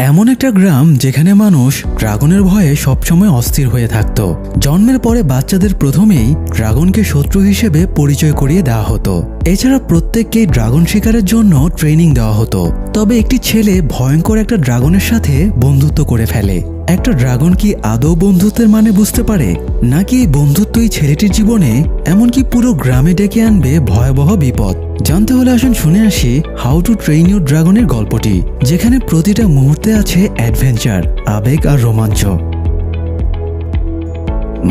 এমন একটা গ্রাম যেখানে মানুষ ড্রাগনের ভয়ে সবসময় অস্থির হয়ে থাকত। জন্মের পরে বাচ্চাদের প্রথমেই ড্রাগনকে শত্রু হিসেবে পরিচয় করিয়ে দেওয়া হতো। এছাড়া প্রত্যেককেই ড্রাগন শিকারের জন্য ট্রেনিং দেওয়া হতো। তবে একটি ছেলে ভয়ঙ্কর একটা ড্রাগনের সাথে বন্ধুত্ব করে ফেলে। একটা ড্রাগন কি আদৌ বন্ধুত্বের মানে বুঝতে পারে, নাকি এই বন্ধুত্বই ছেলেটির জীবনে এমনকি পুরো গ্রামে ডেকে আনবে ভয়াবহ বিপদ? জানতে হলে আসুন শুনে আসি হাউ টু ট্রেন ইউর ড্রাগনের গল্পটি, যেখানে প্রতিটা মুহূর্তে আছে অ্যাডভেঞ্চার, আবেগ আর রোমাঞ্চ।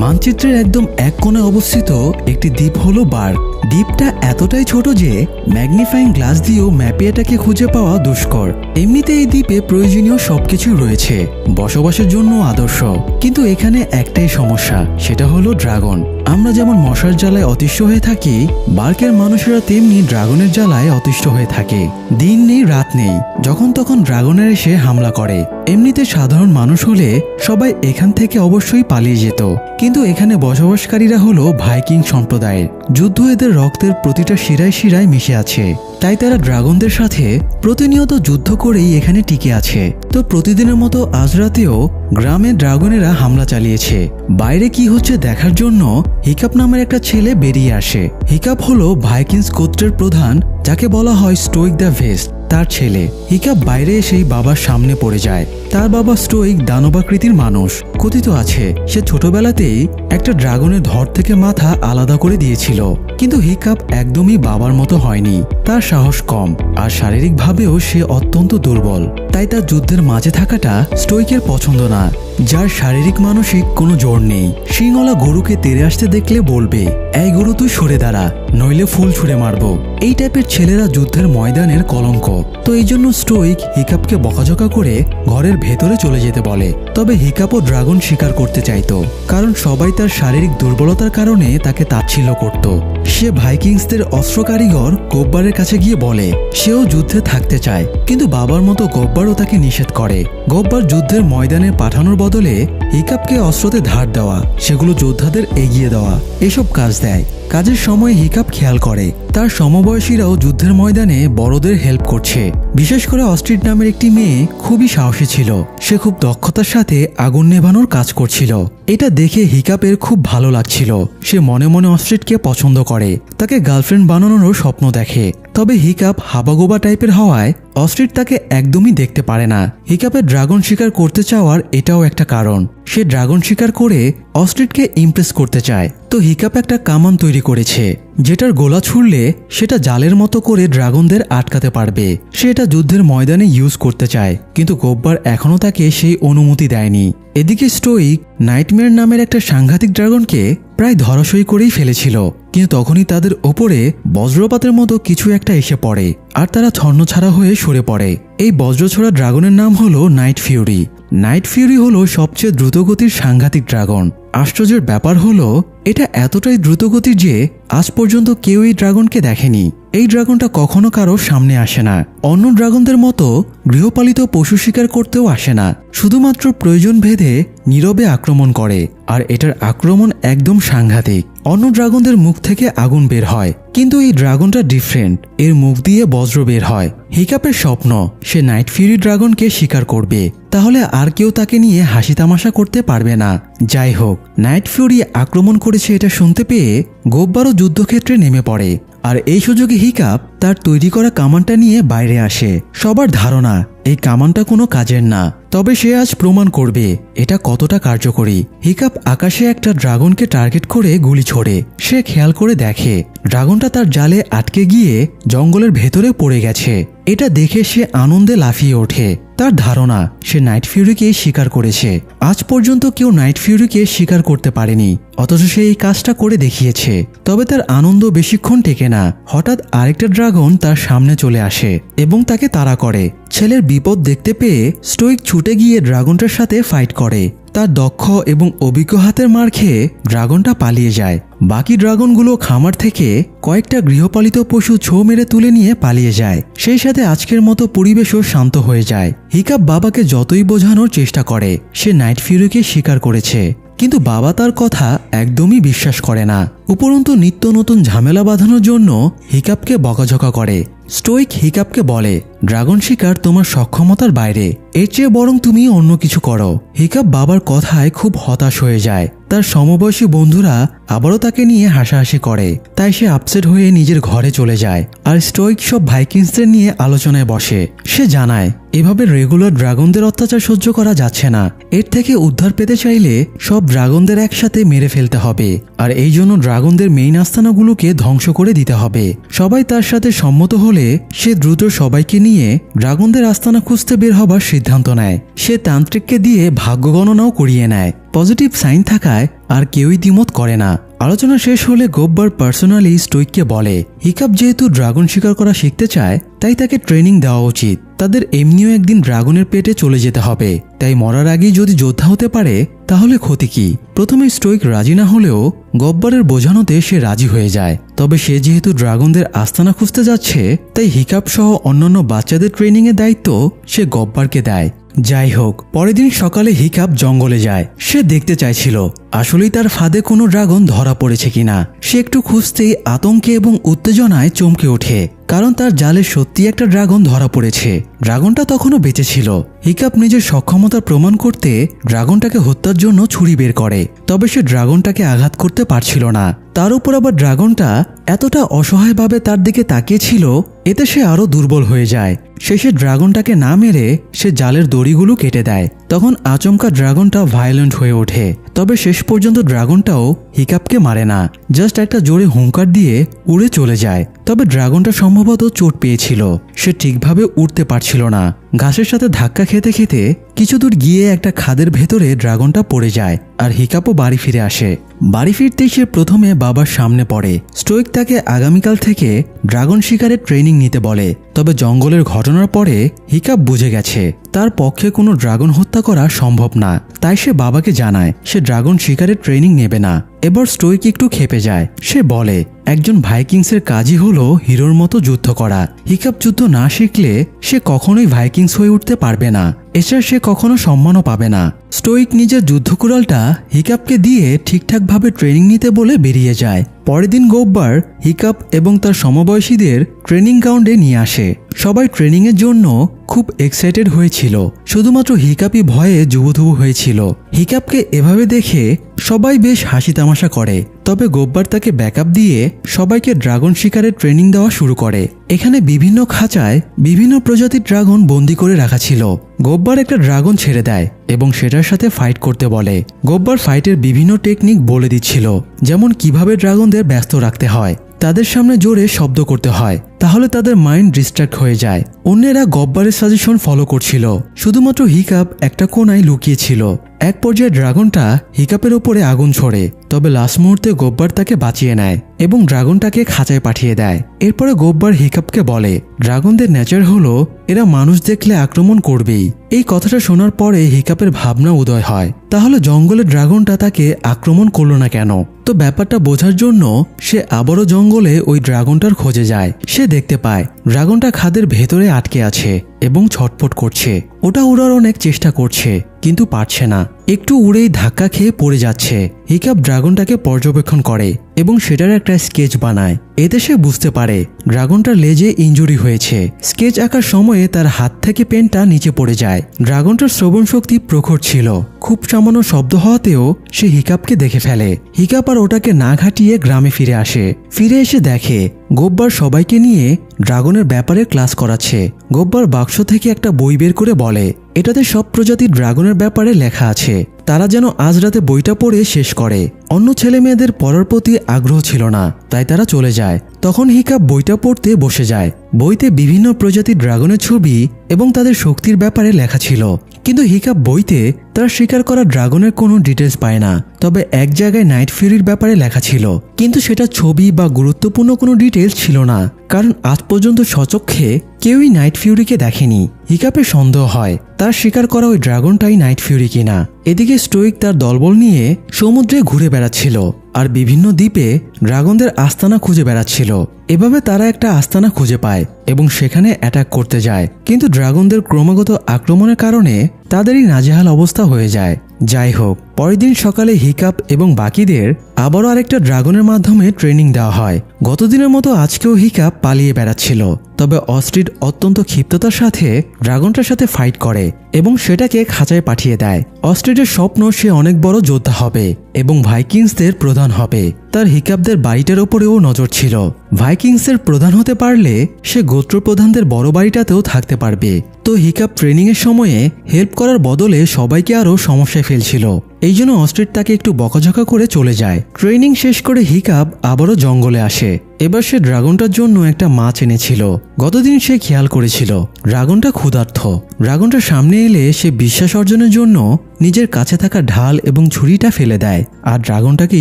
মানচিত্রের একদম এক কোণে অবস্থিত একটি দ্বীপ হলো বার্গ। দ্বীপটা এতটাই ছোট যে ম্যাগনিফাইং গ্লাস দিয়েও ম্যাপে এটাকে খুঁজে পাওয়া দুষ্কর। এমনিতে এই দ্বীপে প্রয়োজনীয় সবকিছু রয়েছে, বসবাসের জন্য আদর্শ। কিন্তু এখানে একটাই সমস্যা, সেটা হলো ড্রাগন। আমরা যেমন মশার জ্বালায় অতিষ্ঠ হয়ে থাকি, বার্গের মানুষেরা তেমনি ড্রাগনের জ্বালায় অতিষ্ঠ হয়ে থাকে। দিন নেই রাত নেই, যখন তখন ড্রাগনের এসে হামলা করে। এমনিতে সাধারণ মানুষ হলে সবাই এখান থেকে অবশ্যই পালিয়ে যেত, কিন্তু এখানে বসবাসকারীরা হলো ভাইকিং সম্প্রদায়ের। যুদ্ধ এদের রক্তের প্রতিটা শিরায় শিরায় মিশে আছে, তাই তারা ড্রাগনদের সাথে প্রতিনিয়ত যুদ্ধ করেই এখানে টিকে আছে। তো প্রতিদিনের মতো আজ রাতেও গ্রামে ড্রাগনেরা হামলা চালিয়েছে। বাইরে কি হচ্ছে দেখার জন্য হিকাপ নামের একটা ছেলে বেরিয়ে আসে। হিকাপ হলো ভাইকিংস গোত্রের প্রধান, যাকে বলা হয় স্টোইক দ্য ভেস্ট, তার ছেলে। হিকাপ বাইরে এসেই বাবার সামনে পড়ে যায়। তার বাবা স্টোইক দানবাকৃতির মানুষ। কথিত আছে সে ছোটবেলাতেই একটা ড্রাগনের ধর থেকে মাথা আলাদা করে দিয়েছিল। কিন্তু হিকাপ একদমই বাবার মতো হয়নি। তার সাহস কম আর শারীরিকভাবেও সে অত্যন্ত দুর্বল। তাই তার যুদ্ধের মাঝে থাকাটা স্টোইকের পছন্দ না, যার শারীরিক মানসিক কোনো জোর নেই। শিংওয়ালা গরুকে তেড়ে আসতে দেখলে বলবে, এই গরু তুই সরে দাঁড়া, নইলে ফুল ছুঁড়ে মারবো। এই টাইপের ছেলেরা যুদ্ধের ময়দানের কলঙ্ক। তো এই জন্য স্টোইক হিকাপকে বকাঝকা করে ঘরের ভেতরে চলে যেতে বলে। তবে হিকাপও ড্রাগন শিকার করতে চাইতো, কারণ সবাই তার শারীরিক দুর্বলতার কারণে তাকে তাচ্ছিল্য করত। সে ভাইকিংসদের অস্ত্র কারিগর গব্বারের কাছে গিয়ে বলে সেও যুদ্ধে থাকতে চায়, কিন্তু বাবার মতো গব্বারও তাকে নিষেধ করে। গব্বার যুদ্ধের ময়দানে পাঠানোর বদলে হিকাপকে অস্ত্রতে ধার দেওয়া, সেগুলো যোদ্ধাদের এগিয়ে দেওয়া, এসব কাজ দেয়। কাজের সময় হিকাপ খেয়াল করে তার সমবয়সীরাও যুদ্ধের ময়দানে বড়দের হেল্প করছে। বিশেষ করে অস্ট্রিট নামের একটি মেয়ে খুবই সাহসী ছিল। সে খুব দক্ষতার সাথে আগুন নেভানোর কাজ করছিল। এটা দেখে হিকাপের খুব ভালো লাগছিল। সে মনে মনে অস্ট্রিটকে পছন্দ করে, তাকে গার্লফ্রেন্ড বানানোরও স্বপ্ন দেখে। তবে হিকাপ হাবাগোবা টাইপের হওয়ায় অস্ট্রিট তাকে একদমই দেখতে পারে না। হিকাপের ড্রাগন শিকার করতে চাওয়ার এটাও একটা কারণ। সে ড্রাগন শিকার করে অস্ট্রিটকে ইমপ্রেস করতে চায়। তো হিকাপ একটা কামান তৈরি করেছে, যেটার গোলা ছুড়লে সেটা জালের মতো করে ড্রাগনদের আটকাতে পারবে। সে এটা যুদ্ধের ময়দানে ইউজ করতে চায়, কিন্তু গব্বার এখনো তাকে সেই অনুমতি দেয়নি। এদিকে স্টোইক নাইটমেয়ার নামের একটা সাংঘাতিক ড্রাগনকে প্রায় ধরাশয়ী করেই ফেলেছিল, কিন্তু তখনই তাদের ওপরে বজ্রপাতের মতো কিছু একটা এসে পড়ে আর তারা ছন্নছাড়া হয়ে সরে পড়ে। এই বজ্রছোড়া ড্রাগনের নাম হলো নাইট ফিউরি। নাইট ফিউরি হলো সবচেয়ে দ্রুতগতির সাংঘাতিক ড্রাগন। আশ্চর্যের ব্যাপার হলো এটা এতটাই দ্রুতগতির যে আজ পর্যন্ত কেউ এই ড্রাগনকে দেখেনি। এই ড্রাগনটা কখনো কারো সামনে আসে না। অন্য ড্রাগনদের মতো গৃহপালিত পশু শিকার করতেও আসে না, শুধুমাত্র প্রয়োজন ভেদে নীরবে আক্রমণ করে। আর এটার আক্রমণ একদম সাংঘাতিক। অন্য ড্রাগনদের মুখ থেকে আগুন বের হয়, কিন্তু এই ড্রাগনটা ডিফারেন্ট। এর মুখ দিয়ে বজ্র বের হয়। হিকাপের স্বপ্ন সে নাইট ফিউরি ড্রাগনকে শিকার করবে, তাহলে আর কেউ তাকে নিয়ে হাসি তামাশা করতে পারবে না। যাই হোক, নাইট ফিউরি আক্রমণ করেছে এটা শুনতে পেয়ে গব্বারও যুদ্ধক্ষেত্রে নেমে পড়ে। আর এই সুযোগে হিকাপ তার তৈরি করা কামানটা নিয়ে বাইরে আসে। সবার ধারণা এই কামানটা কোনো কাজের না, তবে সে আজ প্রমাণ করবে এটা কতটা কার্যকরী। হিকাপ আকাশে একটা ড্রাগনকে টার্গেট করে গুলি ছোড়ে। সে খেয়াল করে দেখে ড্রাগনটা তার জালে আটকে গিয়ে জঙ্গলের ভেতরে পড়ে গেছে। এটা দেখে সে আনন্দে লাফিয়ে ওঠে। তার ধারণা সে নাইট ফিউরিকে শিকার করেছে। আজ পর্যন্ত কেউ নাইট ফিউরিকে শিকার করতে পারেনি, অথচ সে এই কাজটা করে দেখিয়েছে। তবে তার আনন্দ বেশিক্ষণ টেকে না। হঠাৎ আরেকটা ড্রাগন তার সামনে চলে আসে এবং তাকে তাড়া করে। ছেলের বিপদ দেখতে পেয়ে স্টোইক ছুটে গিয়ে ড্রাগনটার সাথে ফাইট করে। তার দক্ষ এবং অভিজ্ঞ হাতের মার খেয়ে ড্রাগনটা পালিয়ে যায়। বাকি ড্রাগনগুলো খামার থেকে কয়েকটা গৃহপালিত পশু ছো মেরে তুলে নিয়ে পালিয়ে যায়। সেই সাথে আজকের মতো পরিবেশও শান্ত হয়ে যায়। হিকাপ বাবাকে যতই বোঝানোর চেষ্টা করে সে নাইট ফিউরিকে শিকার করেছে, কিন্তু বাবা তার কথা একদমই বিশ্বাস করে না। উপরন্তু নিত্য নতুন ঝামেলা বাঁধানোর জন্য হিকাপকে বকাঝকা করে। স্টোইক হিকাপকে বলে, ড্রাগন শিকার তোমার সক্ষমতার বাইরে, এর চেয়ে বরং তুমি অন্য কিছু করো। হিকাপ বাবার কথায় খুব হতাশ হয়ে যায়। তার সমবয়সী বন্ধুরা আবারও তাকে নিয়ে হাসাহাসি করে, তাই সে আপসেট হয়ে নিজের ঘরে চলে যায়। আর স্টোইক সব ভাইকিংসদের নিয়ে আলোচনায় বসে। সে জানায় এভাবে রেগুলার ড্রাগনদের অত্যাচার সহ্য করা যাচ্ছে না। এর থেকে উদ্ধার পেতে চাইলে সব ড্রাগনদের একসাথে মেরে ফেলতে হবে, আর এই জন্য ড্রাগনদের মেইন আস্তানাগুলোকে ধ্বংস করে দিতে হবে। সবাই তার সাথে সম্মত হলে সে দ্রুত সবাইকে নিয়ে ড্রাগনদের আস্তানা খুঁজতে বের হবার সিদ্ধান্ত নেয়। সে তান্ত্রিককে দিয়ে ভাগ্য গণনাও করিয়ে নেয়। পজিটিভ সাইন থাকায় আর কেউই দ্বিমত করে না। আলোচনা শেষ হলে গব্বর পার্সোনালি স্টোইককে বলে, হিকাপ যেহেতু ড্রাগন শিকার করা শিখতে চায় তাই তাকে ট্রেনিং দেওয়া উচিত। তাদের এমনিও একদিন ড্রাগনের পেটে চলে যেতে হবে, তাই মরার আগেই যদি যোদ্ধা হতে পারে তাহলে ক্ষতি কি। প্রথমে স্টোইক রাজি না হলেও গব্বরের বোঝানোতে সে রাজি হয়ে যায়। তবে সে যেহেতু ড্রাগনদের আস্তানা খুঁজতে যাচ্ছে তাই হিকাপ সহ অন্যান্য বাচ্চাদের ট্রেনিংয়ের দায়িত্ব সে গব্বরকে দেয়। যাই হোক, পরের দিন সকালে হিকাপ জঙ্গলে যায়। সে দেখতে চাইছিল আসলেই তার ফাঁদে কোনো ড্রাগন ধরা পড়েছে কিনা। সে একটু খুঁজতেই আতঙ্কে এবং উত্তেজনায় চমকে ওঠে, কারণ তার জালে সত্যি একটা ড্রাগন ধরা পড়েছে। ড্রাগনটা তখনও বেঁচে ছিল। হিকাপ নিজের সক্ষমতা প্রমাণ করতে ড্রাগনটাকে হত্যার জন্য ছুরি বের করে, তবে সে ড্রাগনটাকে আঘাত করতে পারছিল না। তার উপর আবার ড্রাগনটা এতটা অসহায়ভাবে তার দিকে তাকিয়েছিল, এতে সে আরো দুর্বল হয়ে যায়। শেষে ড্রাগনটাকে না মেরে সে জালের দড়িগুলো কেটে দেয়। তখন আচমকা ড্রাগনটা ভায়োলেন্ট হয়ে ওঠে, তবে শেষ পর্যন্ত ড্রাগনটাও হিকাপকে মারে না, জাস্ট একটা জোরে হুঙ্কার দিয়ে উড়ে চলে যায়। তবে ড্রাগনটা সম্ভবত চোট পেয়েছিল, সে ঠিকভাবে উঠতে পারছিল না। ঘাসের সাথে ধাক্কা খেতে খেতে কিছু দূর গিয়ে একটা খাদের ভেতরে ড্রাগনটা পড়ে যায়, আর হিকাপও বাড়ি ফিরে আসে। বাড়ি ফিরতেই সে প্রথমে বাবার সামনে পড়ে। স্টোইক তাকে আগামীকাল থেকে ড্রাগন শিকারের ট্রেনিং নিতে বলে, তবে জঙ্গলের ঘটনার পরে হিকাপ বুঝে গেছে তার পক্ষে কোনো ড্রাগন হত্যা করা সম্ভব না। তাই সে বাবাকে জানায় সে ড্রাগন শিকারের ট্রেনিং নেবে না। এবার স্টোইক একটু খেপে যায়। সে বলে একজন ভাইকিংসের কাজই হলো হিরোর মতো যুদ্ধ করা। হিকাপ যুদ্ধ না শিখলে সে কখনোই ভাইকিংস হয়ে উঠতে পারবে না, এছাড়া সে কখনো সম্মানও পাবে না। স্টোইক নিজের যুদ্ধকুড়ালটা হিকাপকে দিয়ে ঠিকঠাকভাবে ট্রেনিং নিতে বলে বেরিয়ে যায়। পরের দিন গব্বর হিকাপ এবং তার সমবয়সীদের ট্রেনিং গ্রাউন্ডে নিয়ে আসে। সবাই ট্রেনিংয়ের জন্য খুব এক্সাইটেড হয়েছিল, শুধুমাত্র হিকাপই ভয়ে জুবুথুবু হয়েছিল। হিকাপকে এভাবে দেখে সবাই বেশ হাসি তামাশা করে, তবে গব্বর তাকে ব্যাকআপ দিয়ে সবাইকে ড্রাগন শিকারের ট্রেনিং দেওয়া শুরু করে। এখানে বিভিন্ন খাঁচায় বিভিন্ন প্রজাতির ড্রাগন বন্দি করে রাখা ছিল। গব্বর একটা ড্রাগন ছেড়ে দেয় এবং সেটার সাথে ফাইট করতে বলে। গব্বর ফাইটের বিভিন্ন টেকনিক বলে দিচ্ছিল, যেমন কিভাবে ড্রাগনদের ব্যস্ত রাখতে হয়, তাদের সামনে জোরে শব্দ করতে হয়, তাহলে তাদের মাইন্ড ডিস্ট্র্যাক্ট হয়ে যায়। অন্যেরা গব্বরের সাজেশন ফলো করছিল, শুধুমাত্র হিকাপ একটা কোনায় লুকিয়ে ছিল। এক পর্যায়ে ড্রাগনটা হিকাপের ওপরে আগুন ছড়ে, তবে লাস্ট মুহূর্তে গব্বর তাকে বাঁচিয়ে নেয় এবং ড্রাগনটাকে খাঁচায় পাঠিয়ে দেয়। এরপরে গব্বর হিকাপকে বলে ড্রাগনদের নেচার হলো এরা মানুষ দেখলে আক্রমণ করবেই। এই কথাটা শোনার পরে হিকাপের ভাবনা উদয় হয়, তাহলে জঙ্গলের ড্রাগনটা তাকে আক্রমণ করলো না কেন। তো ব্যাপারটা বোঝার জন্য সে আবারও জঙ্গলে ওই ড্রাগনটার খোঁজে যায়। সে দেখতে পায় ড্রাগনটা খাদের ভেতরে আটকে আছে এবং ছটফট করছে। ওটা উড়ার অনেক চেষ্টা করছে কিন্তু পারছে না, একটু উড়েই ধাক্কা খেয়ে পড়ে যাচ্ছে। হিকাপ ড্রাগনটাকে পর্যবেক্ষণ করে এবং সেটার একটা স্কেচ বানায়। এতে সে বুঝতে পারে ড্রাগনটার লেজে ইনজুরি হয়েছে। স্কেচ আঁকার সময়ে তার হাত থেকে পেনটা নিচে পড়ে যায়। ড্রাগনটার শ্রবণ শক্তি প্রখর ছিল, খুব সামান্য শব্দ হওয়াতেও সে হিকাপকে দেখে ফেলে। হিকাপ আর ওটাকে না ঘাটিয়ে গ্রামে ফিরে আসে। ফিরে এসে দেখে গব্বর সবাইকে নিয়ে ড্রাগনের ব্যাপারে ক্লাস করাচ্ছে। গব্বর বাক্স থেকে একটা বই বের করে বলে এটাতে সব প্রজাতির ড্রাগনের ব্যাপারে লেখা আছে, তারা যেন আজ রাতে বইটা পড়ে শেষ করে। অন্য ছেলে মেয়েদের পড়ার প্রতি আগ্রহ ছিল না, তাই তারা চলে যায়। তখন হিকাপ বইটা পড়তে বসে যায়। বইতে বিভিন্ন প্রজাতির ড্রাগনের ছবি এবং তাদের শক্তির ব্যাপারে লেখা ছিল, কিন্তু হিকাপ বইতে তারা শিকার করা ড্রাগনের কোনো ডিটেলস পায় না। তবে এক জায়গায় নাইট ফিউরির ব্যাপারে লেখা ছিল, কিন্তু সেটা ছবি বা গুরুত্বপূর্ণ কোনো ডিটেলস ছিল না, কারণ আজ পর্যন্ত স্বচক্ষে কেউই নাইট ফিউরিকে দেখেনি। হিকাপের সন্দেহ হয় তার শিকার করা ওই ড্রাগনটাই নাইট ফিউরি কিনা। এদিকে স্টোইক তার দলবল নিয়ে সমুদ্রে ঘুরে বেড়াচ্ছিল আর বিভিন্ন দ্বীপে ড্রাগনদের আস্তানা খুঁজে বেড়াচ্ছিল। এভাবে তারা একটা আস্তানা খুঁজে পায় এবং সেখানে অ্যাটাক করতে যায়, কিন্তু ড্রাগনদের ক্রমাগত আক্রমণের কারণে তাদেরই নাজেহাল অবস্থা হয়ে যায়। যাই হোক, পরের দিন সকালে হিকাপ এবং বাকিদের আবারও আরেকটা ড্রাগনের মাধ্যমে ট্রেনিং দেওয়া হয়। গতদিনের মতো আজকেও হিকাপ পালিয়ে বেড়াচ্ছিল, তবে অস্ট্রিড অত্যন্ত ক্ষিপ্ততার সাথে ড্রাগনটার সাথে ফাইট করে এবং সেটাকে খাঁচায় পাঠিয়ে দেয়। অস্ট্রিডের স্বপ্ন সে অনেক বড় যোদ্ধা হবে এবং ভাইকিংসদের প্রধান হবে। তার হিকাপদের বাড়িটার ওপরেও নজর ছিল। ভাইকিংসের প্রধান হতে পারলে সে গোত্রপ্রধানদের বড় বাড়িটাতেও থাকতে পারবে। তো হিকাপ ট্রেনিংয়ের সময়ে হেল্প করার বদলে সবাইকে আরও সমস্যায় ফেলছিল। এই জন্য অস্ট্রিড তাকে একটু বকাঝকা করে চলে যায়। ট্রেনিং শেষ করে হিকাপ আবারও জঙ্গলে আসে। এবার সে ড্রাগনটার জন্য একটা মাছ এনেছিল। গতদিন সে খেয়াল করেছিল ড্রাগনটা ক্ষুধার্ত। ড্রাগনটার সামনে এলে সে বিশ্বাস অর্জনের জন্য নিজের কাছে থাকা ঢাল এবং ছুরিটা ফেলে দেয় আর ড্রাগনটাকে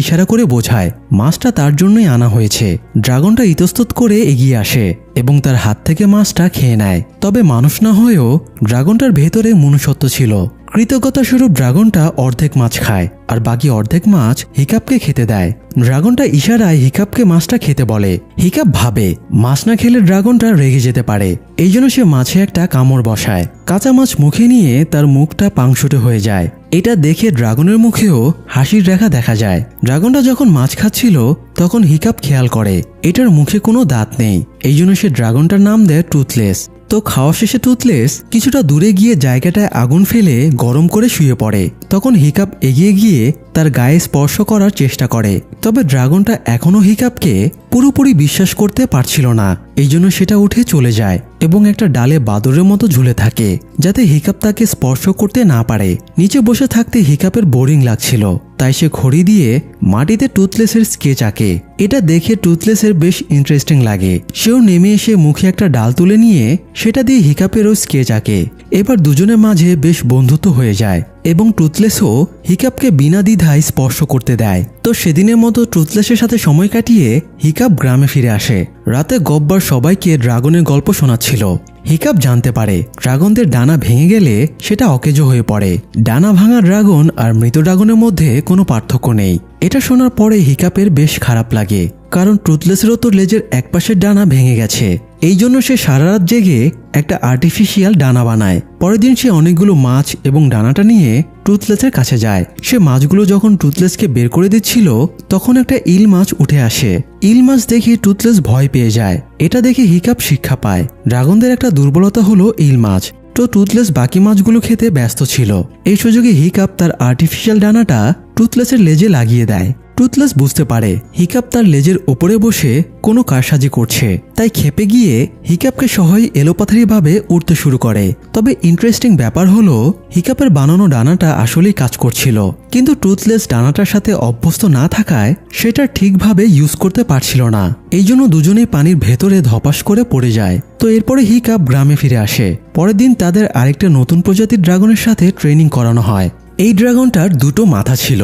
ইশারা করে বোঝায় মাছটা তার জন্যই আনা হয়েছে। ড্রাগনটা ইতস্তত করে এগিয়ে আসে এবং তার হাত থেকে মাছটা খেয়ে নেয়। তবে মানুষ না হয়েও ড্রাগনটার ভেতরে মনুষ্যত্ব ছিল। কৃতজ্ঞতা স্বরূপ ড্রাগনটা অর্ধেক মাছ খায় আর বাকি অর্ধেক মাছ হিকাপকে খেতে দেয়। ড্রাগনটা ইশারায় হিকাপকে মাছটা খেতে বলে। হিকাপ ভাবে মাছ না খেলে ড্রাগনটা রেগে যেতে পারে, এই জন্য সে মাছে একটা কামড় বসায়। কাঁচা মাছ মুখে নিয়ে তার মুখটা পাংশুটে হয়ে যায়। এটা দেখে ড্রাগনের মুখেও হাসির রেখা দেখা যায়। ড্রাগনটা যখন মাছ খাচ্ছিল তখন হিকাপ খেয়াল করে এটার মুখে কোনো দাঁত নেই, এই জন্য সে ড্রাগনটার নাম দেয় টুথলেস। তো খাওয়া শেষে টুথলেস কিছুটা দূরে গিয়ে জায়গাটায় আগুন ফেলে গরম করে শুয়ে পড়ে। তখন হিকাপ এগিয়ে গিয়ে তার গায়ে স্পর্শ করার চেষ্টা করে, তবে ড্রাগনটা এখনো হিকাপকে পুরোপুরি বিশ্বাস করতে পারছিল না। এই জন্য সেটা উঠে চলে যায় এবং একটা ডালে বাদরের মতো ঝুলে থাকে যাতে হিকাপ তাকে স্পর্শ করতে না পারে। নিচে বসে থাকতে হিকাপের বোরিং লাগছিল, তাই সে খড়ি দিয়ে মাটিতে টুথলেসের স্কেচ আঁকে। এটা দেখে টুথলেসের বেশ ইন্টারেস্টিং লাগে। সেও নেমে এসে মুখে একটা ডাল তুলে নিয়ে সেটা দিয়ে হিকাপেরও স্কেচ আঁকে। এবার দুজনের মাঝে বেশ বন্ধুত্ব হয়ে যায় এবং টুথলেসও হিকাপকে বিনা দ্বিধায় স্পর্শ করতে দেয়। তো সেদিনের মতো টুথলেসের সাথে সময় কাটিয়ে হিকাপ গ্রামে ফিরে আসে। রাতে গব্বর সবাইকে ড্রাগনের গল্প শোনাচ্ছিল। হিকাপ জানতে পারে ড্রাগনদের ডানা ভেঙে গেলে সেটা অকেজো হয়ে পড়ে। ডানা ভাঙা ড্রাগন আর মৃত ড্রাগনের মধ্যে কোনো পার্থক্য নেই। এটা শোনার পরে হিকাপের বেশ খারাপ লাগে, কারণ টুথলেসেরও তো লেজের একপাশের ডানা ভেঙে গেছে। এই জন্য সে সারা রাত জেগে একটা আর্টিফিশিয়াল ডানা বানায়। পরের দিন সে অনেকগুলো মাছ এবং ডানাটা নিয়ে টুথলেসের কাছে যায়। সে মাছগুলো যখন টুথলেসকে বের করে দিচ্ছিল তখন একটা ইল মাছ উঠে আসে। ইল মাছ দেখে টুথলেস ভয় পেয়ে যায়। এটা দেখে হিকাপ শিক্ষা পায় ড্রাগনদের একটা দুর্বলতা হলো ইল মাছ। তো টুথলেস বাকি মাছগুলো খেতে ব্যস্ত ছিল। এই সুযোগে হিকাপ তার আর্টিফিশিয়াল ডানাটা টুথলেসের লেজে লাগিয়ে দেয়। টুথলেস বুঝতে পারে হিকাপ তার লেজের ওপরে বসে কোনো কারসাজি করছে, তাই খেপে গিয়ে হিকাপকে সহই এলোপাথারিভাবে উড়তে শুরু করে। তবে ইন্টারেস্টিং ব্যাপার হলো হিকাপের বানানো ডানাটা আসলেই কাজ করছিল, কিন্তু টুথলেস ডানাটার সাথে অভ্যস্ত না থাকায় সেটা ঠিকভাবে ইউজ করতে পারছিল না। এই জন্য দুজনেই পানির ভেতরে ধপাস করে পড়ে যায়। তো এরপরে হিকাপ গ্রামে ফিরে আসে। পরের দিন তাদের আরেকটা নতুন প্রজাতির ড্রাগনের সাথে ট্রেনিং করানো হয়। এই ড্রাগনটার দুটো মাথা ছিল,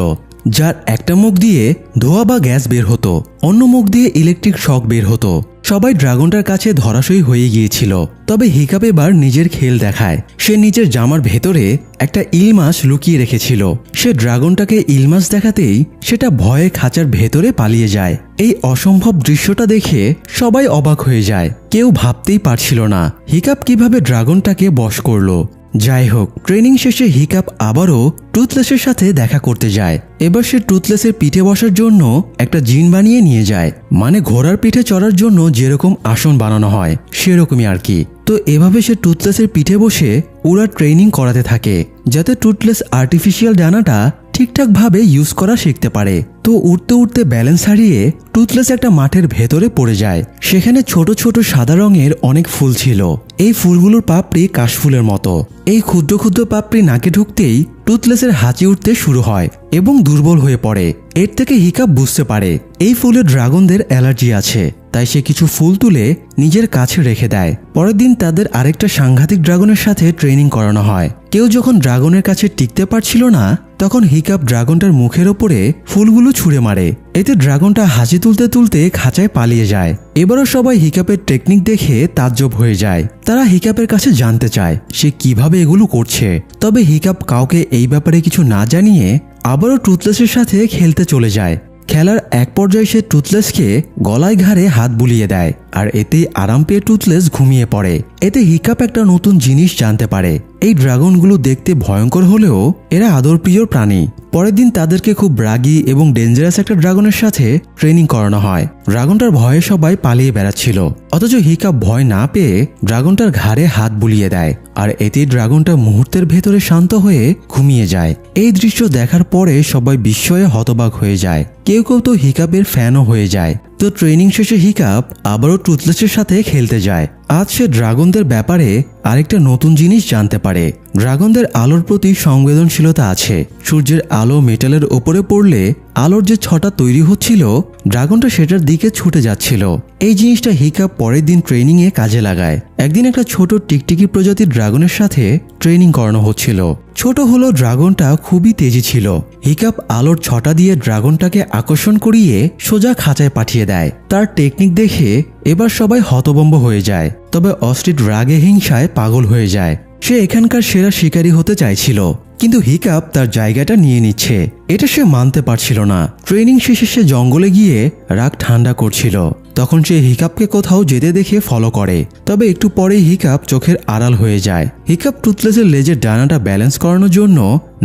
যার একটা মুখ দিয়ে ধোঁয়া বা গ্যাস বের হতো, অন্য মুখ দিয়ে ইলেকট্রিক শক বের হতো। সবাই ড্রাগনটার কাছে ধরাশয়ী হয়ে গিয়েছিল। তবে হিকাপ এবার নিজের খেল দেখায়। সে নিজের জামার ভেতরে একটা ইল মাছ লুকিয়ে রেখেছিল। সে ড্রাগনটাকে ইল মাছ দেখাতেই সেটা ভয়ে খাঁচার ভেতরে পালিয়ে যায়। এই অসম্ভব দৃশ্যটা দেখে সবাই অবাক হয়ে যায়। কেউ ভাবতেই পারছিল না হিকাপ কিভাবে ড্রাগনটাকে বশ করলো। যাই হোক, ট্রেনিং শেষে হিকাপ আবারও টুথলেসের সাথে দেখা করতে যায়। এবার সে টুথলেসের পিঠে বসার জন্য একটা জিন বানিয়ে নিয়ে যায়, মানে ঘোড়ার পিঠে চড়ার জন্য যেরকম আসন বানানো হয় সেরকমই আর কি। তো এভাবে সে টুথলেসের পিঠে বসে ওরা ট্রেনিং করাতে থাকে যাতে টুথলেস আর্টিফিশিয়াল ডানাটা ঠিকঠাকভাবে ইউজ করা শিখতে পারে। তো উঠতে উঠতে ব্যালেন্স হারিয়ে টুথলেস একটা মাঠের ভেতরে পড়ে যায়। সেখানে ছোট ছোট সাদা রঙের অনেক ফুল ছিল। এই ফুলগুলোর পাপড়ি কাশফুলের মতো। এই ক্ষুদ্র ক্ষুদ্র পাপড়ি নাকে ঢুকতেই টুথলেসের হাঁচি উঠতে শুরু হয় এবং দুর্বল হয়ে পড়ে। এর থেকে হিকাপ বুঝতে পারে এই ফুলে ড্রাগনদের অ্যালার্জি আছে, তাই সে কিছু ফুল তুলে নিজের কাছে রেখে দেয়। পরের দিন তাদের আরেকটা সাংঘাতিক ড্রাগনের সাথে ট্রেনিং করানো হয়। কেউ যখন ড্রাগনের কাছে টিকতে পারছিল না তখন হিকাপ ড্রাগনটার মুখের ওপরে ফুলগুলো ছুঁড়ে মারে। এতে ড্রাগনটা হাসি তুলতে তুলতে খাঁচায় পালিয়ে যায়। এবারও সবাই হিকাপের টেকনিক দেখে তাজ্জব হয়ে যায়। তারা হিকাপের কাছে জানতে চায় সে কিভাবে এগুলো করছে। তবে হিকাপ কাউকে এই ব্যাপারে কিছু না জানিয়ে আবারও টুথলেসের সাথে খেলতে চলে যায়। খেলার এক পর্যায়ে সে টুথলেসকে গলায় ঘাড়ে হাত বুলিয়ে দেয়, আর এতেই আরাম পেয়ে টুথলেস ঘুমিয়ে পড়ে। এতে হিকাপ একটা নতুন জিনিস জানতে পারে, এই ড্রাগনগুলো দেখতে ভয়ঙ্কর হলেও এরা আদরপ্রিয় প্রাণী। পরের দিন তাদেরকে খুব রাগী এবং ডেঞ্জারাস একটা ড্রাগনের সাথে ট্রেনিং করানো হয়। ড্রাগনটার ভয়ে সবাই পালিয়ে বেড়াচ্ছিল, অথচ হিকাপ ভয় না পেয়ে ড্রাগনটার ঘাড়ে হাত বুলিয়ে দেয়, আর এতে ড্রাগনটা মুহূর্তের ভেতরে শান্ত হয়ে ঘুমিয়ে যায়। এই দৃশ্য দেখার পরে সবাই বিস্ময়ে হতবাক হয়ে যায়, কেউ কেউ তো হিকাপের ফ্যানও হয়ে যায়। তো ট্রেনিং শেষে হিকাপ আবারও টুথলেসের সাথে খেলতে যায়। আজ সে ড্রাগনদের ব্যাপারে আরেকটা নতুন জিনিস জানতে পারে। ড্রাগনদের আলোর প্রতি সংবেদনশীলতা আছে। সূর্যের আলো মেটালের ওপরে পড়লে আলোর যে ছটা তৈরি হচ্ছিল, ড্রাগনটা সেটার দিকে ছুটে যাচ্ছিল। এই জিনিসটা হিকাপ পরের দিন ট্রেনিং এ কাজে লাগায়। একদিন একটা ছোট টিকটিকি প্রজাতির ড্রাগনের সাথে ট্রেনিং করানো হচ্ছিল। ছোট হলো ড্রাগনটা খুবই তেজি ছিল। হিকাপ আলোর ছটা দিয়ে ড্রাগনটাকে আকর্ষণ করিয়ে সোজা খাঁচায় পাঠিয়ে দেয়। তার টেকনিক দেখে এবার সবাই হতভম্ব হয়ে যায়। তবে অস্ট্রিচ রাগে হিংসায় পাগল হয়ে যায়। সে এখানকার সেরা শিকারী হতে চাইছিল, কিন্তু হিকাপ তার জায়গাটা নিয়ে নিচ্ছে, এটা সে মানতে পারছিল না। ট্রেনিং শেষে সে জঙ্গলে গিয়ে রাগ ঠান্ডা করছিল। তখন সে হিকাপকে কোথাও যেতে দেখে ফলো করে। তবে একটু পরেই হিকাপ চোখের আড়াল হয়ে যায়। হিকাপ টুথলেসের লেজের ডানাটা ব্যালেন্স করানোর জন্য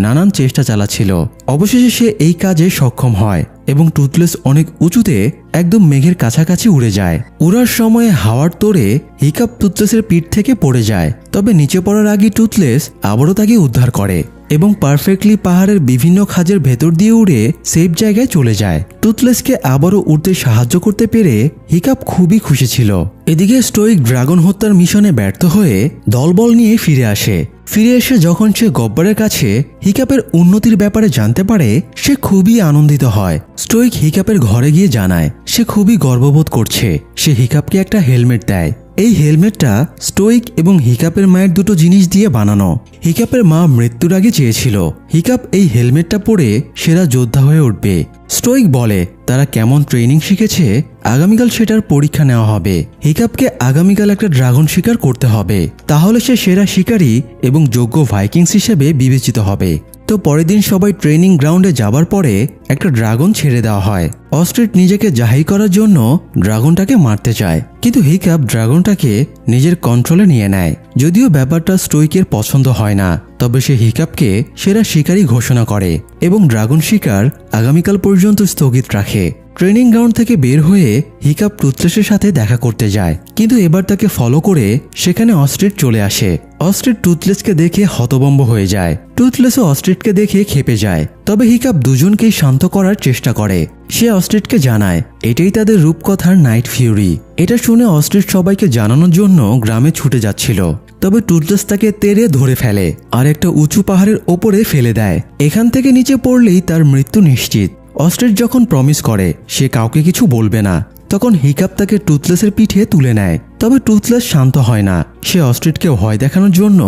নানান চেষ্টা চালাচ্ছিল। অবশেষে সে এই কাজে সক্ষম হয় এবং টুথলেস অনেক উঁচুতে একদম মেঘের কাছাকাছি উড়ে যায়। উড়ার সময় হাওয়ার তোড়ে হিকাপ টুথলেসের পিঠ থেকে পড়ে যায়। তবে নিচে পড়ার আগে টুথলেস আবারও তাকে উদ্ধার করে এবং পারফেক্টলি পাহাড়ের বিভিন্ন খাঁজের ভেতর দিয়ে উড়ে সেফ জায়গায় চলে যায়। টুথলেসকে আবারও উড়তে সাহায্য করতে পেরে হিকাপ খুবই খুশি ছিল। এদিকে স্টোইক ড্রাগন হত্যার মিশনে ব্যর্থ হয়ে দলবল নিয়ে ফিরে আসে। ফিরে এসে যখন সে গব্বরের কাছে হিকাপের উন্নতির ব্যাপারে জানতে পারে, সে খুবই আনন্দিত হয়। স্টোইক হিকাপের ঘরে গিয়ে জানায় সে খুবই গর্ববোধ করছে। সে হিকাপকে একটা হেলমেট দেয়। এই হেলমেটটা স্টোইক এবং হিকাপের মায়ের দুটো জিনিস দিয়ে বানানো। হিকাপের মা মৃত্যুর আগে চেয়েছিল হিকাপ এই হেলমেটটা পরে সেরা যোদ্ধা হয়ে উঠবে। স্টোইক বলে তারা কেমন ট্রেনিং শিখেছে, আগামীকাল সেটার পরীক্ষা নেওয়া হবে। হিকাপকে আগামীকাল একটা ড্রাগন শিকার করতে হবে, তাহলে সে সেরা শিকারী এবং যোগ্য ভাইকিংস হিসেবে বিবেচিত হবে। তো পরের দিন সবাই ট্রেনিং গ্রাউন্ডে যাবার পরে একটা ড্রাগন ছেড়ে দেওয়া হয়। অস্ট্রিচ নিজেকে জাহির করার জন্য ড্রাগনটাকে মারতে চায়, কিন্তু হিকাপ ড্রাগনটাকে নিজের কন্ট্রোলে নিয়ে নেয়। যদিও ব্যাপারটা স্টোইকের পছন্দ হয় না, তবে সে হিকাপকে সেরা শিকারী ঘোষণা করে এবং ড্রাগন শিকার আগামীকাল পর্যন্ত স্থগিত রাখে। ট্রেনিং গ্রাউন্ড থেকে বের হয়ে হিকাপ টুথলেসের সাথে দেখা করতে যায়, কিন্তু এবার তাকে ফলো করে সেখানে অস্ট্রিচ চলে আসে। অস্ট্রিচ টুথলেসকে দেখে হতভম্ব হয়ে যায়। টুথলেসও অস্ট্রিচকে দেখে ক্ষেপে যায়। তবে হিকাপ দুজনকেই শান্ত করার চেষ্টা করে। সে অস্ট্রিচকে জানায় এটাই তাদের রূপকথার নাইট ফিউরি। এটা শুনে অস্ট্রিচ সবাইকে জানানোর জন্য গ্রামে ছুটে যাচ্ছিল। তবে টুথলেস তাকে তেড়ে ধরে ফেলে আর একটা উঁচু পাহাড়ের ওপরে ফেলে দেয়। এখান থেকে নিচে পড়লেই তার মৃত্যু নিশ্চিত। অস্ট্রিচ যখন প্রমিস করে সে কাউকে কিছু বলবে না, তখন হিকাপ তাকে টুথলেসের পিঠে তুলে নেয়। তবে টুথলেস শান্ত হয় না। সে অস্ট্রিচকে ভয় দেখানোর জন্য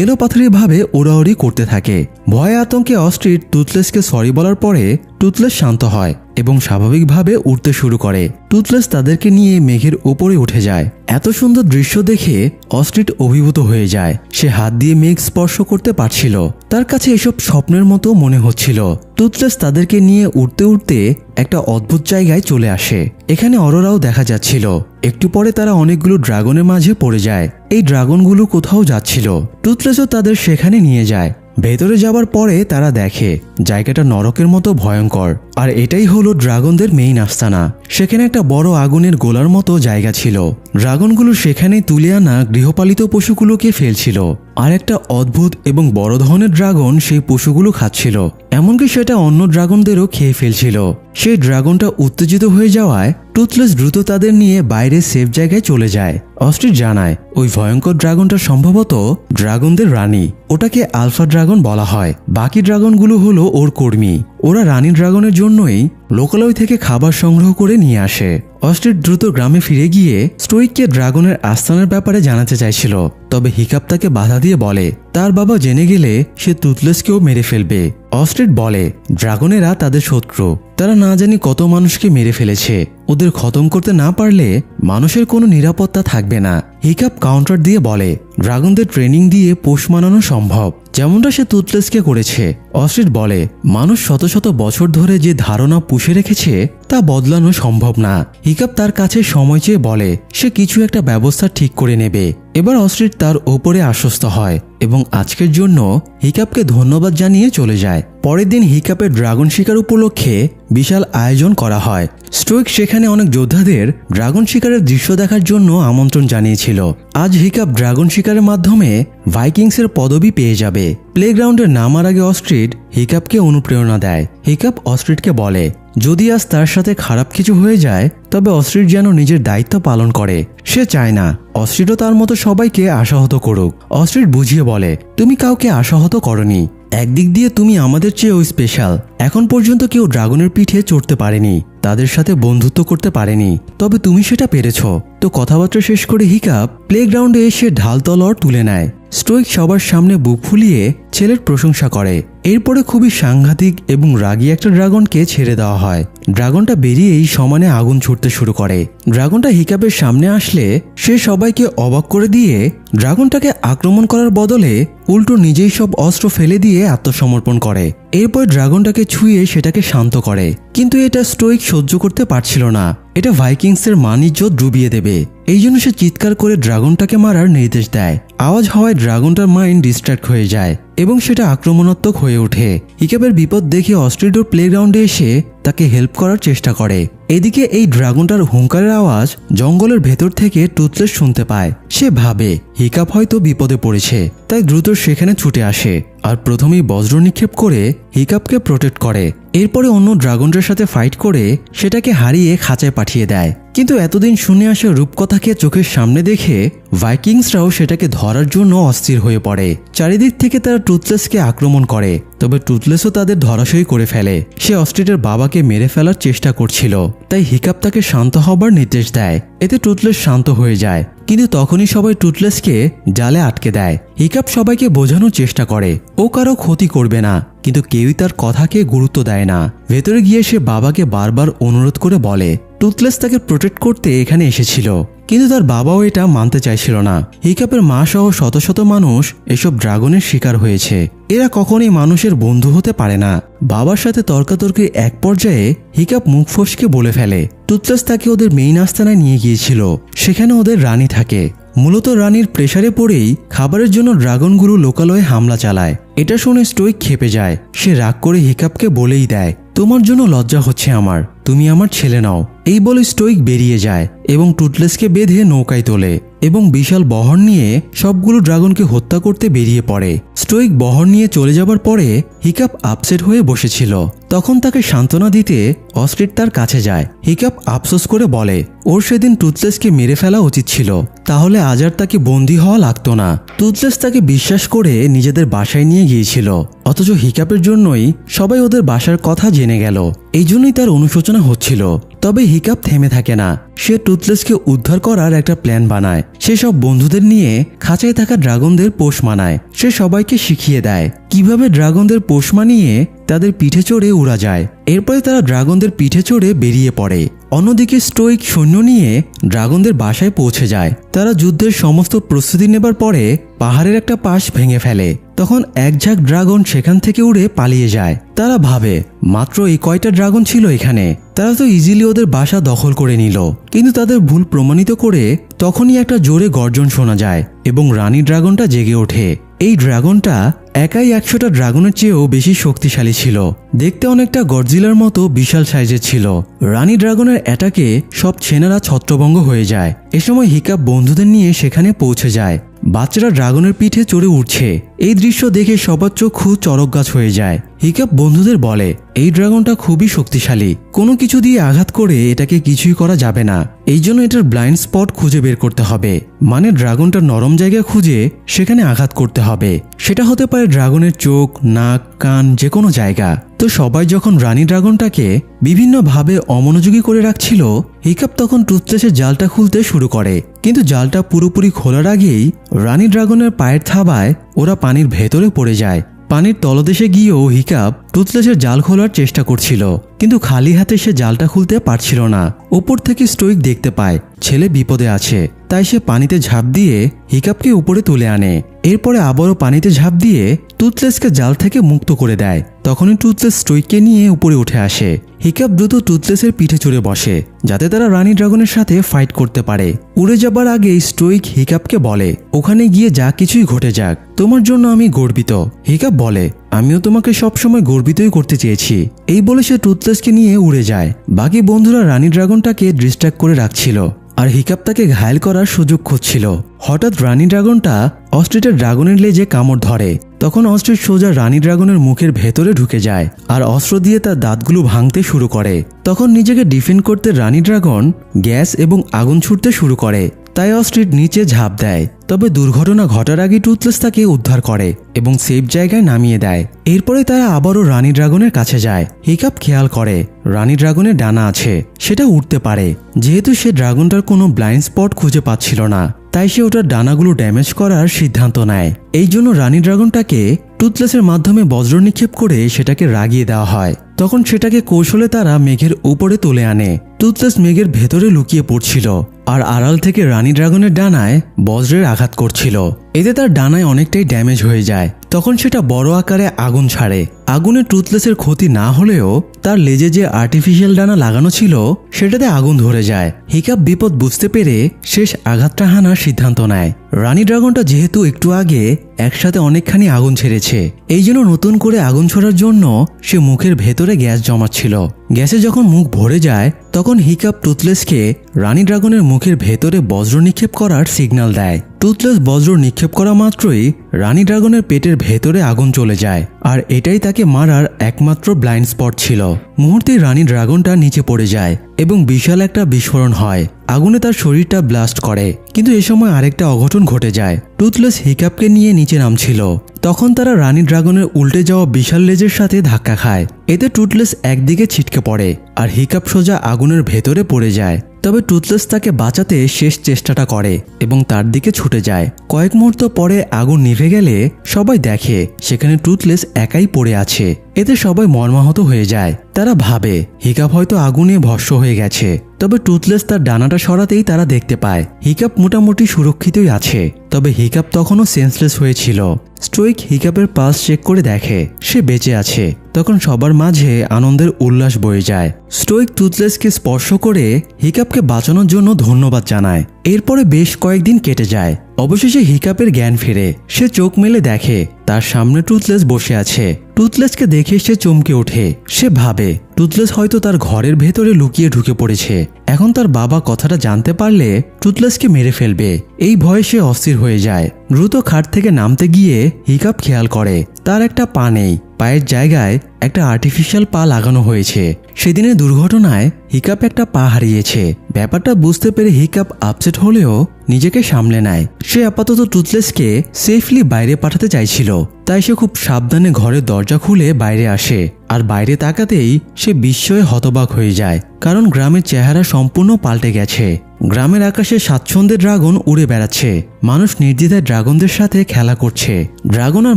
এলোপাথারিভাবে ওড়াওড়ি করতে থাকে। ভয়ে আতঙ্কে অস্ট্রিচ টুথলেসকে সরি বলার পরে টুথলেস শান্ত হয় এবং স্বাভাবিকভাবে উঠতে শুরু করে। টুথলেস তাদেরকে নিয়ে মেঘের উপরে উঠে যায়। এত সুন্দর দৃশ্য দেখে অস্ট্রিচ অভিভূত হয়ে যায়। সে হাত দিয়ে মেঘ স্পর্শ করতে পারছিল। তার কাছে এসব স্বপ্নের মতো মনে হচ্ছিল। টুথলেস তাদেরকে নিয়ে উঠতে উঠতে একটা অদ্ভুত জায়গায় চলে আসে। এখানে অরোরাও দেখা যাচ্ছিল। একটু পরে তারা অনেকগুলো ড্রাগনের মাঝে পড়ে যায়। এই ড্রাগনগুলো কোথাও যাচ্ছিল। টুথলেসও তাদের সেখানে নিয়ে যায়। ভেতরে যাবার পরে তারা দেখে জায়গাটা নরকের মতো ভয়ঙ্কর, আর এটাই হলো ড্রাগনদের মেইন আস্তানা। সেখানে একটা বড় আগুনের গোলার মতো জায়গা ছিল। ড্রাগনগুলো সেখানে তুলে আনা গৃহপালিত পশুগুলোকে ফেলছিল, আর একটা অদ্ভুত এবং বড় ধরনের ড্রাগন সেই পশুগুলো খাচ্ছিল। এমনকি সেটা অন্য ড্রাগনদেরও খেয়ে ফেলছিল। সেই ড্রাগনটা উত্তেজিত হয়ে যাওয়ায় টুথলেস দ্রুত তাদের নিয়ে বাইরে সেফ জায়গায় চলে যায়। অস্ট্রিচ জানায় ওই ভয়ঙ্কর ড্রাগনটা সম্ভবত ড্রাগনদের রানী। ওটাকে আলফা ড্রাগন বলা হয়। বাকি ড্রাগনগুলো হলো ওর কর্মী। ওরা রানী ড্রাগনের জন্যই লোকালয় থেকে খাবার সংগ্রহ করে নিয়ে আসে। অস্ট্রিচ দ্রুত গ্রামে ফিরে গিয়ে স্টোইককে ড্রাগনের আস্তানার ব্যাপারে জানাতে চাইছিল, তবে হিকাপ তাকে বাধা দিয়ে বলে তার বাবা জেনে গেলে সে টুথলেসকেও মেরে ফেলবে। অস্ট্রিচ বলে ড্রাগনেরা তাদের শত্রু, তারা না জানি কত মানুষকে মেরে ফেলেছে। ওদের খতম করতে না পারলে মানুষের কোনো নিরাপত্তা থাকবে না। হিকাপ কাউন্টার দিয়ে বলে ড্রাগনদের ট্রেনিং দিয়ে পোষ মানানো সম্ভব। যেমনটা সে টুথলেসকে করেছে। অস্ট্রিট বলে মানুষ শত শত বছর ধরে যে ধারণা পুষে রেখেছে তা বদলানো সম্ভব না। হিকাপ তার কাছে সময় চেয়ে বলে সে কিছু একটা ব্যবস্থা ঠিক করে নেবে। এবার অস্ট্রিট তার ওপরে আশ্বস্ত হয় এবং আজকের জন্য হিকাপকে ধন্যবাদ জানিয়ে চলে যায়। পরের দিন হিকাপের ড্রাগন শিকার উপলক্ষে বিশাল আয়োজন করা হয়। স্টোইক সেখানে অনেক যোদ্ধাদের ড্রাগন শিকারের দৃশ্য দেখার জন্য আমন্ত্রণ জানিয়েছিল। আজ হিকাপ ড্রাগন শিকারের মাধ্যমে ভাইকিংসের পদবি পেয়ে যাবে। প্লেগ্রাউন্ডে নামার আগে অস্ট্রিট হিকাপকে অনুপ্রেরণা দেয়। হিকাপ অস্ট্রিটকে বলে যদি আজ তার সাথে খারাপ কিছু হয়ে যায় তবে অস্ট্রিট যেন নিজের দায়িত্ব পালন করে। সে চায় না অস্ট্রিটও তার মতো সবাইকে আশাহত করুক। অস্ট্রিট বুঝিয়ে বলে তুমি কাউকে আশাহত করনি, একদিক দিয়ে তুমি আমাদের চেয়েও স্পেশাল। এখন পর্যন্ত কেউ ড্রাগনের পিঠে চড়তে পারেনি, তাদের সাথে বন্ধুত্ব করতে পারেনি, তবে তুমি সেটা পেরেছ। তো কথাবার্তা শেষ করে হিকাপ প্লেগ্রাউন্ডে এসে ঢাল তলোয়ার তুলে নেয়। স্টোইক সবার সামনে বুক ফুলিয়ে ছেলের প্রশংসা করে। এরপরে খুবই সাংঘাতিক এবং রাগী একটা ড্রাগনকে ছেড়ে দেওয়া হয়। ড্রাগনটা বেরিয়েই সমানে আগুন ছুটতে শুরু করে। ড্রাগনটা হিকাপের সামনে আসলে সে সবাইকে অবাক করে দিয়ে ড্রাগনটাকে আক্রমণ করার বদলে উল্টো নিজেই সব অস্ত্র ফেলে দিয়ে আত্মসমর্পণ করে। এরপর ড্রাগনটাকে ছুঁয়ে সেটাকে শান্ত করে, কিন্তু এটা স্টোইক সহ্য করতে পারছিল না। এটা ভাইকিংসের মান-ইজ্জত ডুবিয়ে দেবে। এই জন্য সে চিৎকার করে ড্রাগনটাকে মারার নির্দেশ দেয়। আওয়াজ হওয়ায় ড্রাগনটার মাইন্ড ডিস্ট্র্যাক্ট হয়ে যায় এবং সেটা আক্রমণাত্মক হয়ে ওঠে। হিকাপের বিপদ দেখে অস্ট্রিডোর প্লেগ্রাউন্ডে এসে তাকে হেল্প করার চেষ্টা করে। এদিকে এই ড্রাগনটার হুঙ্কারের আওয়াজ জঙ্গলের ভেতর থেকে টুথলেস শুনতে পায়। সে ভাবে হিকাপ হয়তো বিপদে পড়েছে, তাই দ্রুত সেখানে ছুটে আসে আর প্রথমেই বজ্র নিক্ষেপ করে হিকাপকে প্রোটেক্ট করে। এরপরে অন্য ড্রাগনটার সাথে ফাইট করে সেটাকে হারিয়ে খাঁচায় পাঠিয়ে দেয়। কিন্তু এতদিন শুনে আসা রূপকথাকে চোখের সামনে দেখে ভাইকিংসরাও সেটাকে ধরার জন্য অস্থির হয়ে পড়ে। চারিদিক থেকে তারা টুথলেসকে আক্রমণ করে, তবে টুথলেসও তাদের ধরাশয়ী করে ফেলে। সে অস্ট্রিটের বাবাকে মেরে ফেলার চেষ্টা করছিল, তাই হিকাপ তাকে শান্ত হবার নির্দেশ দেয়। এতে টুথলেস শান্ত হয়ে যায়, কিন্তু তখনই সবাই টুথলেসকে জালে আটকে দেয়। হিকাপ সবাইকে বোঝানোর চেষ্টা করে ও কারো ক্ষতি করবে না, কিন্তু কেউই তার কথাকে গুরুত্ব দেয় না। ভেতরে গিয়ে সে বাবাকে বারবার অনুরোধ করে বলে টুথলেস তাকে প্রোটেক্ট করতে এখানে এসেছিল, কিন্তু তার বাবাও এটা মানতে চাইছিল না। হিকাপের মা সহ শত শত মানুষ এসব ড্রাগনের শিকার হয়েছে। এরা কখনোই মানুষের বন্ধু হতে পারে না। বাবার সাথে তর্কাতর্কির এক পর্যায়ে হিকাপ মুখ ফসকে বলে ফেলে টুথলেস তাকে ওদের মেইন আস্তানায় নিয়ে গিয়েছিল, সেখানে ওদের রানী থাকে। মূলত রানীর প্রেসারে পড়েই খাবারের জন্য ড্রাগনগুলো লোকালয়ে হামলা চালায়। এটা শুনে স্টোইক ক্ষেপে যায়। সে রাগ করে হিকাপকে বলেই দেয় তোমার জন্য লজ্জা হচ্ছে আমার, তুমি আমার ছেলে নাও। এই বলে স্টোইক বেরিয়ে যায় এবং টুথলেসকে বেঁধে নৌকায় তোলে এবং বিশাল বহর নিয়ে সবগুলো ড্রাগনকে হত্যা করতে বেরিয়ে পড়ে। স্টোইক বহর নিয়ে চলে যাবার পরে হিকাপ আপসেট হয়ে বসেছিল। তখন তাকে সান্ত্বনা দিতে অস্ট্রিট তার কাছে যায়। হিকাপ আফসোস করে বলে ওর সেদিন টুথলেসকে মেরে ফেলা উচিত ছিল, তাহলে আজ আর তাকে বন্দী হওয়া লাগতো না। টুথলেস তাকে বিশ্বাস করে নিজেদের বাসায় নিয়ে গিয়েছিল, অথচ হিকাপের জন্যই সবাই ওদের বাসার কথা জেনে গেল। এই জন্যই তার অনুশোচনা হচ্ছিল। তবে হিকাপ থেমে থাকে না। সে টুথলেসকে উদ্ধার করার একটা প্ল্যান বানায়। সে সব বন্ধুদের নিয়ে খাঁচায় থাকা ড্রাগনদের পোষ মানায়। সে সবাইকে শিখিয়ে দেয় কিভাবে ড্রাগনদের পোষ মানিয়ে তাদের পিঠে চড়ে উড়া যায়। এরপরে তারা ড্রাগনদের পিঠে চড়ে বেরিয়ে পড়ে। অন্যদিকে স্টোইক সৈন্য নিয়ে ড্রাগনদের বাসায় পৌঁছে যায়। তারা যুদ্ধের সমস্ত প্রস্তুতি নেবার পরে পাহাড়ের একটা পাশ ভেঙে ফেলে। তখন এক ঝাঁক ড্রাগন সেখান থেকে উড়ে পালিয়ে যায়। তারা ভাবে মাত্র এই কয়টা ড্রাগন ছিল এখানে, তারা তো ইজিলি ওদের বাসা দখল করে নিল। কিন্তু তাদের ভুল প্রমাণিত করে তখনই একটা জোরে গর্জন শোনা যায় এবং রানী ড্রাগনটা জেগে ওঠে। এই ড্রাগনটা একাই 100টা ড্রাগনের চেয়েও বেশি শক্তিশালী ছিল। দেখতে অনেকটা গডজিলার মতো বিশাল সাইজের ছিল। রানী ড্রাগনের অ্যাটাকে সব ছেনারা ছত্রভঙ্গ হয়ে যায়। এ সময় হিকাপ বন্ধুদের নিয়ে সেখানে পৌঁছে যায়। বাচ্চারা ড্রাগনের পিঠে চড়ে উঠছে। এই দৃশ্য দেখে সবার চক্ষু চড়ক গাছ হয়ে যায়। হিকাপ বন্ধুদের বলে এই ড্রাগনটা খুবই শক্তিশালী, কোনো কিছু দিয়ে আঘাত করে এটাকে কিছুই করা যাবে না। এই জন্য এটার ব্লাইন্ড স্পট খুঁজে বের করতে হবে, মানে ড্রাগনটার নরম জায়গা খুঁজে সেখানে আঘাত করতে হবে। সেটা হতে পারে ড্রাগনের চোখ, নাক, কান, যে কোনো জায়গা। তো সবাই যখন রানী ড্রাগনটাকে বিভিন্নভাবে অমনোযোগী করে রাখছিল, হিকাপ তখন টুথলেসের জালটা খুলতে শুরু করে। কিন্তু জালটা পুরোপুরি খোলার আগেই রানী ড্রাগনের পায়ের থাবায় ওরা পানির ভেতরে পড়ে যায়। পানির তলদেশে গিয়েও হিকাপ টুথলেসের জাল খোলার চেষ্টা করছিল, কিন্তু খালি হাতে সে জালটা খুলতে পারছিল না। উপর থেকে স্টোইক দেখতে পায় ছেলে বিপদে আছে, তাই সে পানিতে ঝাঁপ দিয়ে হিকাপকে উপরে তুলে আনে। এরপরে আবারও পানিতে ঝাঁপ দিয়ে টুথলেসকে জাল থেকে মুক্ত করে দেয়। তখনই টুথলেস স্টোইককে নিয়ে উপরে উঠে আসে। হিকাপ দ্রুত টুথলেসের পিঠে চড়ে বসে যাতে তারা রানী ড্রাগনের সাথে ফাইট করতে পারে। উড়ে যাবার আগে স্টোইক হিকাপকে বলে, ওখানে গিয়ে যা কিছুই ঘটে যাক তোমার জন্য আমি গর্বিত। হিকাপ বলে, আমিও তোমাকে সবসময় গর্বিতই করতে চেয়েছি। এই বলে সে টুথলেসকে নিয়ে উড়ে যায়। বাকি বন্ধুরা রানী ড্রাগনটাকে ডিস্ট্র্যাক্ট করে রাখছিল আর হিকাপ তাকে ঘায়েল করার সুযোগ খুঁজছিল। হঠাৎ রানী ড্রাগনটা অস্ট্রিটের ড্রাগনের লেজে কামড় ধরে। তখন অস্ট্রিট সোজা রানী ড্রাগনের মুখের ভেতরে ঢুকে যায় আর অস্ত্র দিয়ে তার দাঁতগুলো ভাঙতে শুরু করে। তখন নিজেকে ডিফেন্ড করতে রানী ড্রাগন গ্যাস এবং আগুন ছুটতে শুরু করে। তাই অস্ট্রিট নিচে ঝাঁপ দেয়। তবে দুর্ঘটনা ঘটার আগে টুথলেস তাকে উদ্ধার করে এবং সেফ জায়গায় নামিয়ে দেয়। এরপরে তারা আবারও রানী ড্রাগনের কাছে যায়। হিকাপ খেয়াল করে রানী ড্রাগনের ডানা আছে, সেটা উঠতে পারে। যেহেতু সে ড্রাগনটার কোনো ব্লাইন্ড স্পট খুঁজে পাচ্ছিল না, তাই সে ওটার ডানাগুলো ড্যামেজ করার সিদ্ধান্ত নেয়। এই জন্য রানী ড্রাগনটাকে টুথলেসের মাধ্যমে বজ্র নিক্ষেপ করে সেটাকে রাগিয়ে দেওয়া হয়। তখন সেটাকে কৌশলে তারা মেঘের উপরে তুলে আনে। টুথলেস মেঘের ভেতরে লুকিয়ে পড়ছিল আর আড়াল থেকে রানী ড্রাগনের ডানায় বজ্রের আঘাত করছিল। এতে তার ডানায় অনেকটাই ড্যামেজ হয়ে যায়। তখন সেটা বড় আকারে আগুন ছাড়ে। আগুনে টুথলেসের ক্ষতি না হলেও তার লেজে যে আর্টিফিশিয়াল ডানা লাগানো ছিল সেটাতে আগুন ধরে যায়। হিকাপ বিপদ বুঝতে পেরে শেষ আঘাতটা হানার সিদ্ধান্ত নেয়। রানী ড্রাগনটা যেহেতু একটু আগে একসাথে অনেকখানি আগুন ছেড়েছে, এই জন্য নতুন করে আগুন ছড়ার জন্য সে মুখের ভেতরে গ্যাস জমাচ্ছিল। গ্যাসে যখন মুখ ভরে যায় তখন হিকাপ টুথলেসকে রানী ড্রাগনের মুখের ভেতরে বজ্র নিক্ষেপ করার সিগন্যাল দেয়। টুথলেস বজ্র নিক্ষেপ করা মাত্রই রানী ড্রাগনের পেটের ভেতরে আগুন চলে যায় আর এটাই তাকে মারার একমাত্র ব্লাইন্ড স্পট ছিল। মুহূর্তেই রানী ড্রাগনটা নিচে পড়ে যায় এবং বিশাল একটা বিস্ফোরণ হয়। আগুনে তার শরীরটা ব্লাস্ট করে। কিন্তু এ সময় আরেকটা অঘটন ঘটে যায়। টুথলেস হিকাপকে নিয়ে নিচে নামছিল। তখন তারা রানী ড্রাগনের উল্টে যাওয়া বিশাল লেজের সাথে ধাক্কা খায়। এতে টুথলেস একদিকে ছিটকে পড়ে আর হিকাপ সোজা আগুনের ভেতরে পড়ে যায়। তবে টুথলেস তাকে বাঁচাতে শেষ চেষ্টাটা করে এবং তার দিকে ছুটে যায়। কয়েক মুহূর্ত পরে আগুন নিভে গেলে সবাই দেখে সেখানে টুথলেস একাই পড়ে আছে। এতে সবাই মর্মাহত হয়ে যায়। তারা ভাবে হিকাপ হয়তো আগুনে ভস্ম হয়ে গেছে। তবে টুথলেস তার ডানাটা সরাতেই তারা দেখতে পায় হিকাপ মোটামুটি সুরক্ষিতই আছে। তবে হিকাপ তখনও সেন্সলেস হয়েছিল। স্টোইক হিকাপের পালস চেক করে দেখে সে বেঁচে আছে। তখন সবার মাঝে আনন্দের উল্লাস বয়ে যায়। স্টোইক টুথলেসকে স্পর্শ করে হিকাপকে বাঁচানোর জন্য ধন্যবাদ জানায়। এরপরে বেশ কয়েকদিন কেটে যায়। অবশেষে হিকাপের জ্ঞান ফিরে। সে চোখ মেলে দেখে তার সামনে টুথলেস বসে আছে। টুথলেসকে দেখে সে চমকে ওঠে। সে ভাবে টুথলেস হয়তো তার ঘরের ভেতরে লুকিয়ে ঢুকে পড়েছে। এখন তার বাবা কথাটা জানতে পারলে টুথলেসকে মেরে ফেলবে। এই ভয়ে সে অস্থির হয়ে যায়। দ্রুত খাট থেকে নামতে গিয়ে হিকাপ খেয়াল করে তার একটা পা নেই। পায়ের জায়গায় একটা আর্টিফিশিয়াল পা লাগানো হয়েছে। সেদিনের দুর্ঘটনায় হিকাপ একটা পা হারিয়েছে। ব্যাপারটা বুঝতে পেরে হিকাপ আপসেট হলেও নিজেকে সামলে নেয়। সে আপাতত টুথলেসকে সেফলি বাইরে পাঠাতে চাইছিল। তাই সে খুব সাবধানে ঘরের দরজা খুলে বাইরে আসে। আর বাইরে তাকাতেই সে বিস্ময়ে হতবাক হয়ে যায়, কারণ গ্রামের চেহারা সম্পূর্ণ পাল্টে গেছে। গ্রামের আকাশে স্বাচ্ছন্দ্যে ড্রাগন উড়ে বেড়াচ্ছে। মানুষ নির্দ্বিধায় ড্রাগনদের সাথে খেলা করছে। ড্রাগন আর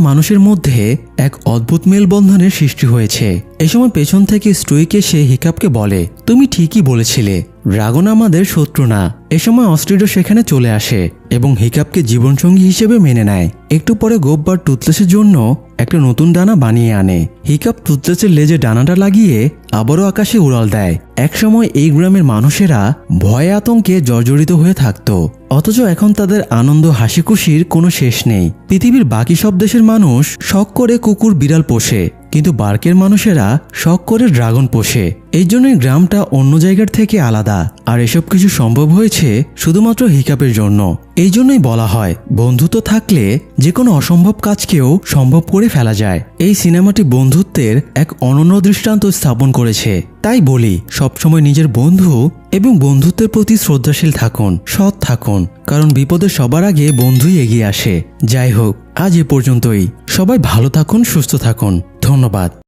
মানুষের মধ্যে এক অদ্ভুত মেলবন্ধনের সৃষ্টি হয়েছে। এ সময় পেছন থেকে স্টোইক এসে হিকাপকে বলে, তুমি ঠিকই বলেছিলে, ড্রাগন আমাদের শত্রু না। এ সময় অস্ট্রিডও সেখানে চলে আসে এবং হিকাপকে জীবনসঙ্গী হিসেবে মেনে নেয়। একটু পরে গোববার টুথলেসের জন্য একটা নতুন ডানা বানিয়ে আনে। হিকাপ টুথলেসের লেজে ডানাটা লাগিয়ে আবারও আকাশে উড়াল দেয়। একসময় এই গ্রামের মানুষেরা ভয়ে আতঙ্কে জর্জরিত হয়ে থাকত। অথচ এখন তাদের আনন্দ হাসি খুশির কোনো শেষ নেই। পৃথিবীর বাকি সব দেশের মানুষ শখ করে কুকুর বিড়াল পোষে, কিন্তু বার্কের মানুষেরা শখ করে ড্রাগন পোষে। এই জন্যই গ্রামটা অন্য জায়গার থেকে আলাদা। আর এসব কিছু সম্ভব হয়েছে শুধুমাত্র হিকাপের জন্য। এই জন্যই বলা হয় বন্ধুত্ব থাকলে যে কোনো অসম্ভব কাজকেও সম্ভব করে ফেলা যায়। এই সিনেমাটি বন্ধুত্বের এক অনন্য দৃষ্টান্ত স্থাপন করেছে। তাই বলি সবসময় নিজের বন্ধু এবং বন্ধুত্বের প্রতি শ্রদ্ধাশীল থাকুন, সৎ থাকুন, কারণ বিপদে সবার আগে বন্ধুই এগিয়ে আসে। যাই হোক, আজ এ পর্যন্তই। সবাই ভালো থাকুন, সুস্থ থাকুন। ধন্যবাদ।